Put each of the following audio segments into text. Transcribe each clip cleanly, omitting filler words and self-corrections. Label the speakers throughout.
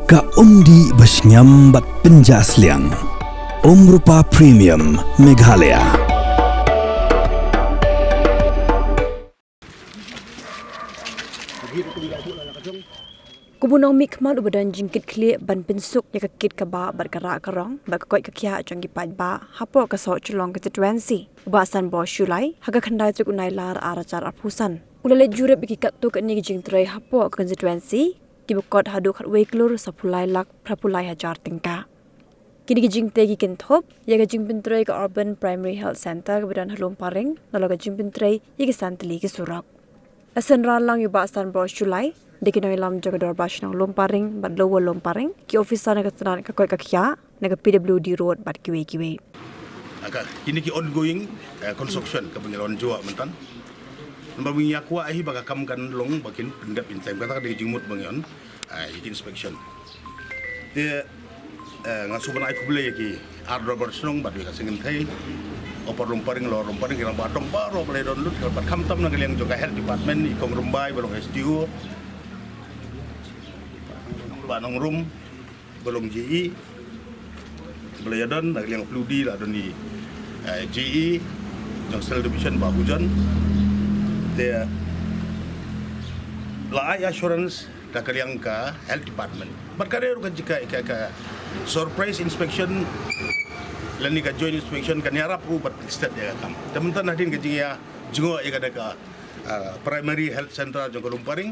Speaker 1: Ka undi basnyam bat penjasliang. Rupa Premium Meghalaya.
Speaker 2: Kubunong mikmal ubadan jingkit kli ban pinsuk ya kakit kaba bergerak kerong berkoi kakia jangki ba hapo kasau chulong constituency ubasan bo shulai haga khandai tuk unai lar aracar apusan ulale jure bikikat tu kani jing trai hapo constituency kibukot hadu khatwei klur sapulai lak prapulai hajar tingka kini jing tegi kentop ya jing pintrai ke urban primary health center kebadan halom paring nalaga jing pintrai ya santli ke surak asan ralang ubasan bo shulai Dekin ilam jaga dorbas nang lomparing bad lower lomparing ki officer na katanan ka koi kakya naga PWD road bad kiwe
Speaker 3: Aka kini ki ongoing construction ka bangilon jua mentan nambang yakwa ahi baga kam kan long bakin pendap in time kata de jingmut bangion ikin inspection de ngasu bana aku bele ki ar dorbas nong bad ka singen thai opor lomparing kirang batong baro bele don lut ka kam tam na galiang juga health department ikong rumbai balong STU Banong room belum GE belayadan dari yang pludi lah doni GE yang sel division bah hujan dia lai assurance dah kaliang ka health department berkali rukan jika surprise inspection lani ka joint inspection kan yarap rubat state ya kam teman-teman hadin ka jia jungo ya kada ka primary health center jong Lumparing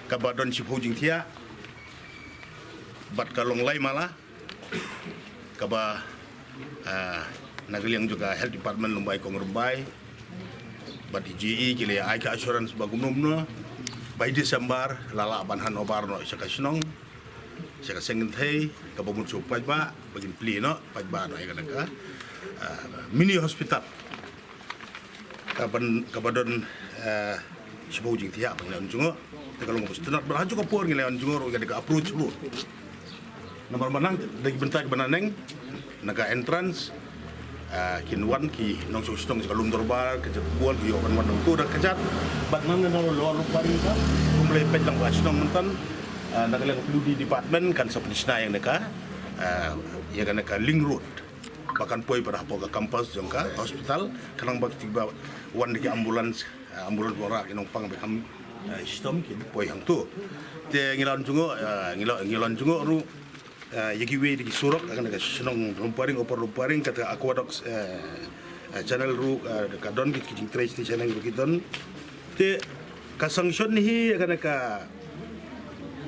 Speaker 3: ka badon sipujing thia bat kalong lai malah kaba nagaliang juga health department lumbai kong rumbai bat GE kile aika assurance bagumno by December lala banhan obar no saka sinong saka sengenthei kaba mun supai ba bagin pli no pajba no ikana ka mini hospital kabadon sibujing tiya banglan jungo kalong mustinat beraju ka por ngileon jungo ro ga approach ro nomor manang dari bentak benaneng naga entrance kinwan ki nong sustong kalum dorbar kecat bual ki yokan manang tu dak kecat bat nang na lo paring ka kumle pet lang wasnong mentan naga lang di department kan sapnisna yang neka ya kan neka link road bahkan poi pada hapo ka kampus jongka hospital kanang bak tiba wan di ambulans ora kinong pang bekam sistem kin poi hang tu te ngilan jungo ru yagiwe di surok akan ada senong Lumparing opor Lumparing kata aquadox channel ru kadon kit kijing trace di channel ru kiton te kasangsion ni akan ada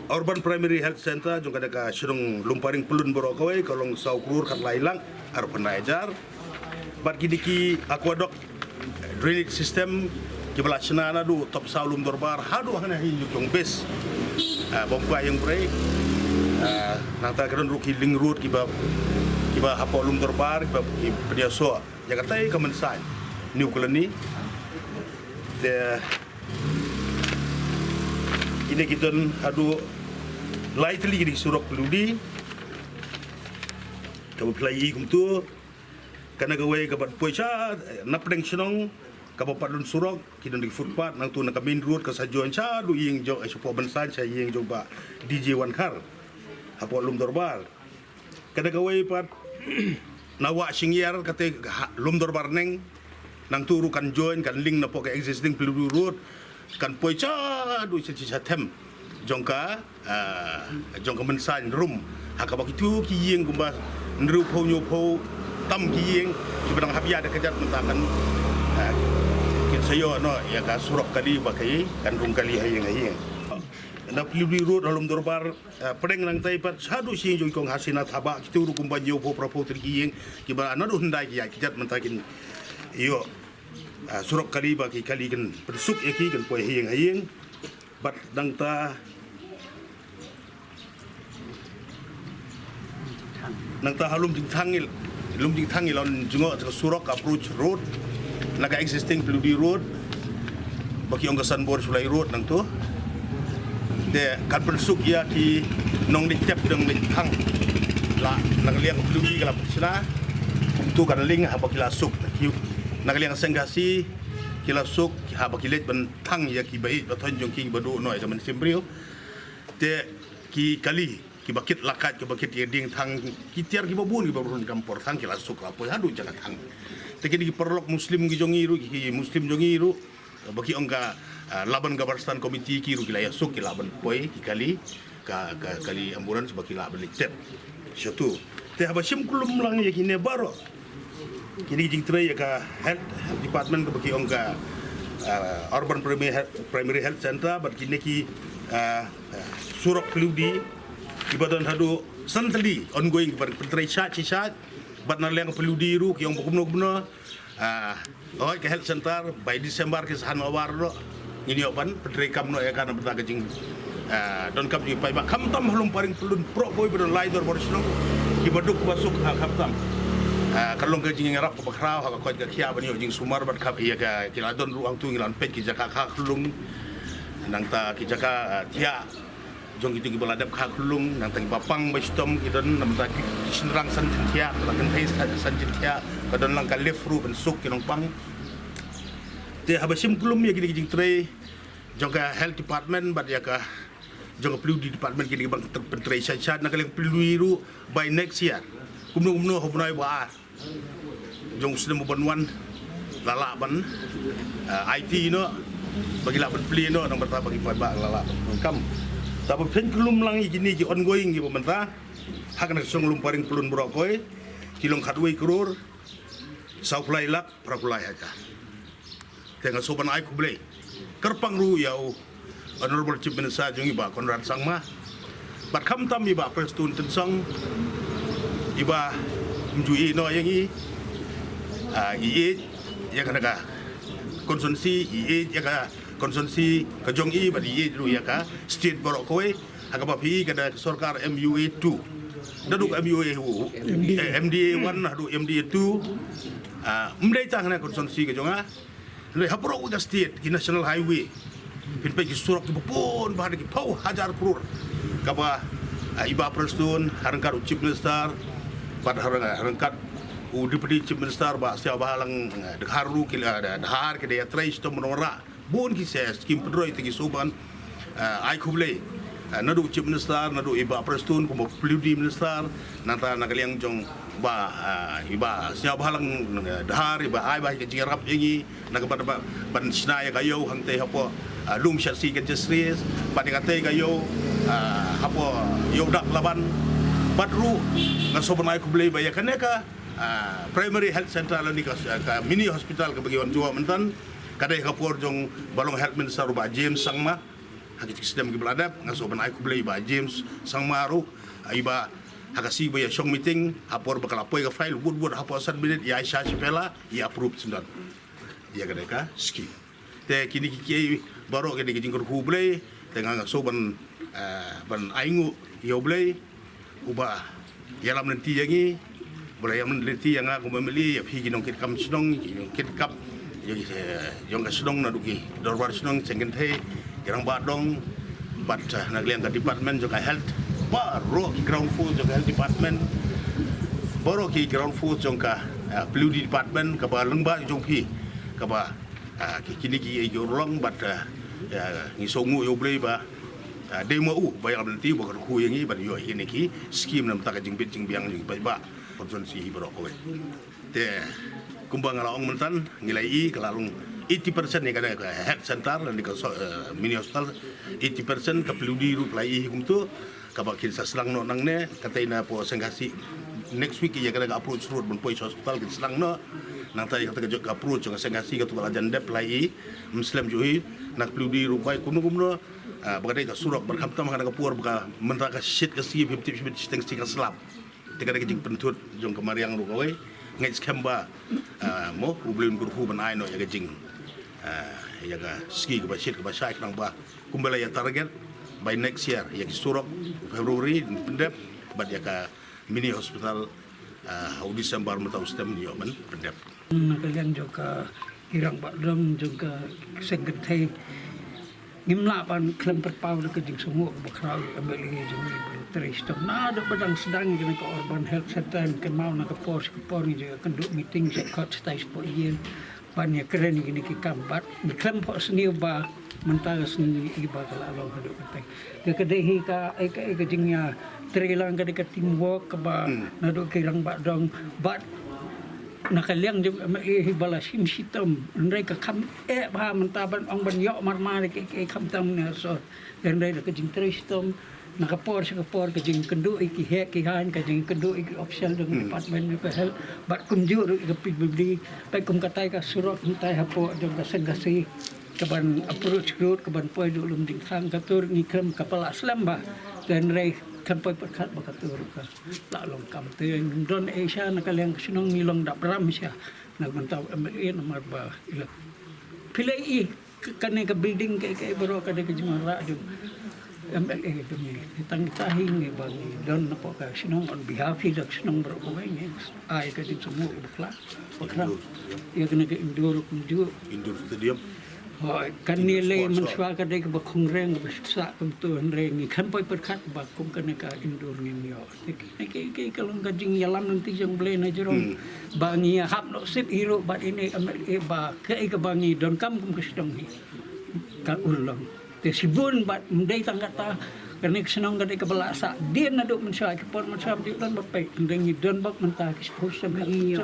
Speaker 3: urban primary health center jong kada ka senong Lumparing pelun borokawai kalong saukrur kat lailang ar penajar bat kidiki aquadox drainage system kibalasna na du top saulum dorbar hadu hana hi jong bes bomba yang break nangta keron ruki link road kiba hapo lum dorbar kiba pediaso Jakarta i kamensai new colony de ini kiton adu lightly di surok peludi kabu play kumtu kana gawe kabat poisa napdeng senong kabu padun surok kidon di footpath nang tu nak main road ka sajon cha du ying jo supo bensan sa ying jo ba DJ One Car hapo lum dorbar kada gawai pat nawa singyar kate lum dorbar neng nang turu kan join kan link na po ka existing peluru road kan poicha du sa tem jongka mensan room hakaba kitu ki yeng kumba nru pho nyo pho tam ki yeng ki badang hapya da kajat mentakan kin sayo no ya ka surok kali bakai kan rung kali hayeng na peluri road halum dorbar pedeng nang tai pat sadu sing jong kong hasina thaba kitu ru kumban yo po prapo trikiyeng kiba anadu hundai ki kijat mentakin yo surok kali ba ki kali kan persuk ya ki kan poi hayeng bat dang ta nang ta halum jing thangil on jungo surok approach road naga existing peluri road baki onggasan bor sulai road nang tu de kan persuk ya ki nong di tep deng di hang la nagliang plui kala sina tu kan ling ha bakila suk ki nagliang senggasi kila suk ha bakilet ban thang ya ki bai thon jong ki badu noi zaman simbriu te ki kali bakit lakat ki bakit ding thang ki tiar ki babun ki babun kampor thang ki lasuk lapo hadu jaga thang tekini ki perlok muslim ki jongiru ki muslim jongiru baki ongka laban gabarstan komiti ki ru ki laya suk ki laban poi ki kali amburan sebaki laban liktep satu te habashim kulum lang ya kini baro kini jing tray ya ka health department ka baki ongka urban primary health center bat kini ki surok peludi ibadan hadu santali ongoing bar pentrai chat bat naleng peludi ru ki ong gubno ke health center by December ke sahan awar ro ini opan pentrai kam no ya kana betaga jing don kam ji pai ba kam tam halum paring pelun pro boy bedon laidor borisno ki baduk masuk kam tam kalong ke jing ngarap ko bakrau ha ko ka khia bani jing sumar bat kap iya ka kiladon ruang tu ngilan pet ki jaka kha khulung nang ta ki jaka tia jong itu ki baladap kha khulung nang ta bapang bastom ki don nam ta ki sinrang san tia la kan thai san tia ka don lang ka lefru ben suk ki nong pang te habashim kulum ya ki jing tray jong ka health department bat ya ka jong perlu di department ki bang pentrai syat nak kaleng perlu by next year kumno hobnai ba jong sedem banwan lala ban IT no bagi laban pli no nang berta bagi ba lala kam tapi pen kelum lang igini ki ongoing ki pemerintah hak nak song lum paring pelun brokoi kilong khatwei kror supply lak prakulai aja tengah soban ai kublei kerpang ru yau honorable chief minister jong iba Konrad Sangma bat kam tam iba prestun tensang iba mjui no yang ya kana konsumsi ya ka konsumsi ka jong bat ru ya ka state borok kowe agaba pi kada sarkar MUA 2 daduk MUA MDA 1 hadu MDA 2 mdai tang na konsumsi ka jonga le hapro uga state ki national highway pin pe ki surak ki pun bahar ki pau hajar krur kaba iba prestun harangkat chief minister pada harangkat deputy chief minister ba sia bahalang dharu ki dhar ki dia trai sto monora bon ki ses kim pedroi ti ki soban ai kuble nadu chief minister nadu iba prestun ko peludi minister nanta nakaliang jong ba iba sia bahalang dhar iba ai ba ki jirap yengi nakaba ban snaya kayo hangte hapo lum syasi ke jesris pada kata kayo hapo yodak laban badru ngasoban ai kuble ba ya kaneka primary health center ni ka mini hospital ke bagian jua mentan kadai kapor jong balong health minister ba James Sangma hakit sistem ki beladap ngasoban ai kuble ba James Sangma ru iba hakasi ba ya shong meeting hapor bakal apoi ka file bud hapo san minute ya Aisha Chipela ya approve sendan ya kadai ka ski te kini ki baru kini ki jingkur kuble tengah ngasoban ban aingu yoble uba yalam nanti yangi boleh yang nanti yang aku membeli ya pergi nongkit kam sedong nongkit kap yang ke sedong naduki dorwar sedong cengken teh yang badong bat nak liang ke department juga health baru ki ground floor juga health department baru ki ground floor juga peludi department ke ba lengba jong pi ke ba kini ki jorong bat ngisongu yo boleh ba demo bayar nanti bakar ku yang ini bar yo ini ki skim nam tak jing bit jing biang jing ba konsumsi hibrok kowe te kumbang ngalaong mentan ngilai kelalung 80% ni kada health center dan di mini hospital 80% ka peludi ru plai hukum tu ka bakin sa selang no nang ne kataina po sengasi next week ya kada approach road bon poi hospital ki selang no nang tai kata ka approach ka sengasi ka tu lajan dep plai muslim juhi nak peludi ru pai kumno bagade ka surak berkam tam kada ka puar baka mentra ka shit ka si 50% steng ka slap tika tika jing pentut jong kemariang ru kowe ngai skemba mo ubleun gurhu ban aino ya jing ya ga ski ka shit ka sai nang ba kumbala ya target by next year ya ki surak Februari pendep bad ya ka mini hospital December mata ustem yo man pendep
Speaker 4: kalian juga hirang badong juga sekretari ngimlapan klem perpau ke jing semua bakrau ambil ini jing teristop na ada badang sedang jing ke urban health center ke mau na ke pos ni juga kenduk meeting sekot stai sport yen banyak keren ini ki kambat klem pos ni ba mentara sendiri iba kala long haduk katai ke kedehi ka eka jingnya trelang ka dekat teamwork ka ba naduk kirang ba dong bat nakaliang jung bala sim sitam ndai ka kam ba mentaban ong ban yo marmar ke kam tam ne so dan ndai ka jing tristom nakapor sa kapor ka jing kendu iki he ki han ka jing kendu iki official dong department ka hel bat kunju ka pibli pa kum katai ka surot untai hapo dong ka sagasi kaban approach road kaban poi dulum ding khang katur ni krem kapala aslam ba dan rei kan poi perkat bakatur ka la long kam te don asia nakaliang sinong nilong dap ram sia nagmantau MLA nomor ba ila pilai kane ka building kay baro ka de jimara dum MLA dumi tang tahing ni bang don na po ka sinong on behalf of sinong baro ko ni ay ka din sumo bakla ya kena ke indoor
Speaker 3: stadium
Speaker 4: kan nilai menswa ka de ba kongreng ba sa kum tu reng kan poi perkat ba kum kan ka indoor ni yo ke kalong ka jing yalam nanti jang ble na jerong bangi hap no sip hero ba ini MLA ba ke bangi don kam kum kesidong ni ka ulang te sibun ba mdai tanggata karena senang ka de ka balasa dia na do menswa ke por menswa di don ba pe reng don ba menta ke spose ba iyo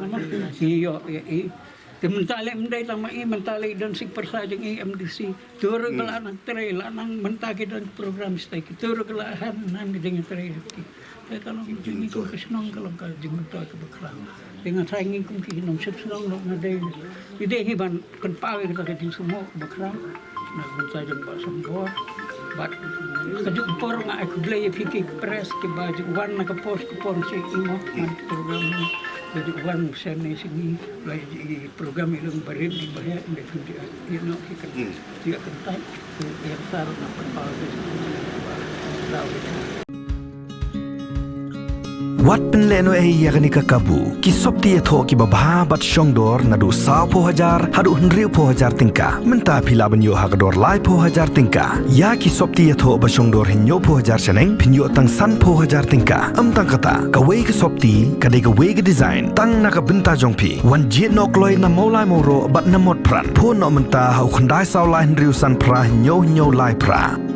Speaker 4: mentale mendai tama mentale don sig persajeng MDC turu kelaan tray lanang mentake don program stay turu kelaan nan dengan tray kalau ini ko kesenong kalau ka jing to ka bakra dengan training kum ki nom sip senong na dai ide hiban kan pawe ka jing sumo bakra na mentajeng ba sambor bat kajuk por nga aku blay piki press ke baju wan na ka post ko pon si imo program jadi uang sana sini lagi program itu beri di bahaya mereka dia nak ikan dia kental yang taruh nak perpal
Speaker 1: Wat penleno yakni kakabu ki sopti etho ki babha bat shongdor nadu 10,000 hadu 100,000 tingka menta phila banyo hagador lai 10,000 tingka ya ki sopti etho ba shongdor hinyo 10,000 seneng pinyo tang san 10,000 tingka amtang kata kawei ki sopti kadai kawei ki design tang naka benta jongpi wan jet nok loi na maulai moro bat na mod pran pho no menta hau khandai saulai riusan pra hinyo lai pra